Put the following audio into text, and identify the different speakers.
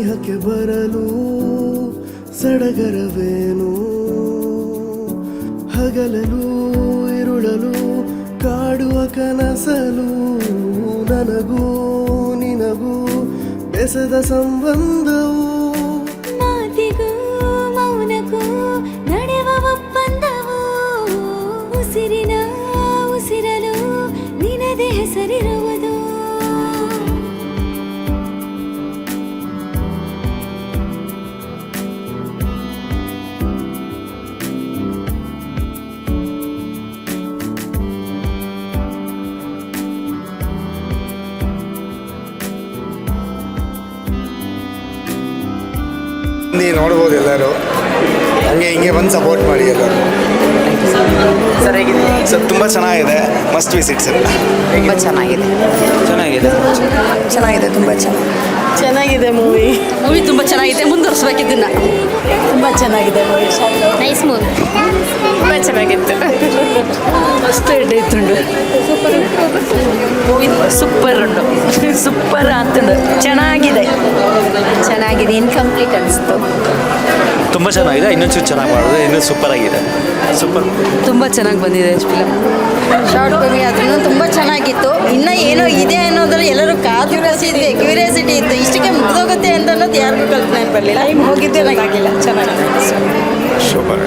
Speaker 1: ದೇಹಕ್ಕೆ ಬರಲು ಸಡಗರವೇನು, ಹಗಲಲು ಇರುಳಲು ಕಾಡುವ ಕನಸಲು, ನನಗೂ ನಿನಗೂ ಬೆಸದ ಸಂಬಂಧವು,
Speaker 2: ಮಾತಿಗೂ ಮೌನಕ್ಕೂ ನಡೆವ ಒಪ್ಪಂದವು, ಉಸಿರಿನ ಉಸಿರಲು ನಿನದೇ ಹೆಸರಿರುವುದು.
Speaker 3: ನೀವು ನೋಡ್ಬೋದು ಎಲ್ಲರೂ, ಹಂಗೆ ಹಿಂಗೆ ಬಂದು ಸಪೋರ್ಟ್ ಮಾಡಿ ಎಲ್ಲರೂ.
Speaker 4: ಸರ್ ಹೇಗಿದೆ
Speaker 3: ಸರ್ ತುಂಬ ಚೆನ್ನಾಗಿದೆ, ಮಸ್ಟ್ ವಿಸಿಟ್ ಸರ್.
Speaker 5: ತುಂಬ ಚೆನ್ನಾಗಿದೆ
Speaker 4: ಚೆನ್ನಾಗಿದೆ
Speaker 5: ಚೆನ್ನಾಗಿದೆ ತುಂಬ ಚೆನ್ನಾಗಿದೆ ಮೂವಿ ತುಂಬ ಚೆನ್ನಾಗಿದೆ. ಮುಂದುವರಿಸ್ಬೇಕು ಇದನ್ನು. ತುಂಬ ಚೆನ್ನಾಗಿದೆ ಮೂವಿ.
Speaker 2: Nice movie.
Speaker 5: ತುಂಬ ಚೆನ್ನಾಗಿತ್ತು. ಮಸ್ತ್ ಇಡ್ಡೈತುಂಡು. ಮೂವಿ ಸೂಪರ್ ಉಂಡು. ಸೂಪರ್ ಆತುಂಡು. ಚೆನ್ನಾಗಿದೆ ಇನ್ಕಂಪ್ಲೀಟ್ ಅನಿಸ್ತು.
Speaker 4: ತುಂಬ ಚೆನ್ನಾಗಿದೆ. ಇನ್ನೊಂಚೂರು ಚೆನ್ನಾಗಿ ಮಾಡಿದೆ, ಇನ್ನೂ ಸೂಪರ್ ಆಗಿದೆ. ಸೂಪರ್,
Speaker 5: ತುಂಬ ಚೆನ್ನಾಗಿ ಬಂದಿದೆ ಫಿಲಮ್. ಶಾರ್ಟ್ ಮೂವಿ ಆದ್ರೂ ತುಂಬ ಚೆನ್ನಾಗಿತ್ತು. ಇನ್ನೂ ಏನೋ ಇದೆ ಅನ್ನೋದ್ರಲ್ಲಿ ಎಲ್ಲರೂ ಕ್ಯೂರಿಯಾಸಿಟಿ ಇತ್ತು. ಇಷ್ಟಕ್ಕೆ ಮುಗಿದೋಗುತ್ತೆ ಅಂತ ಅನ್ನೋದು ಯಾರಿಗೂ ಕಲ್ಪನೆ ಬರಲಿಲ್ಲ. ಟೈಮ್ ಹೋಗಿದ್ದೇ ನನಗಾಗಿಲ್ಲ. ಚೆನ್ನಾಗಿದೆ.
Speaker 3: ಸೂಪರ್.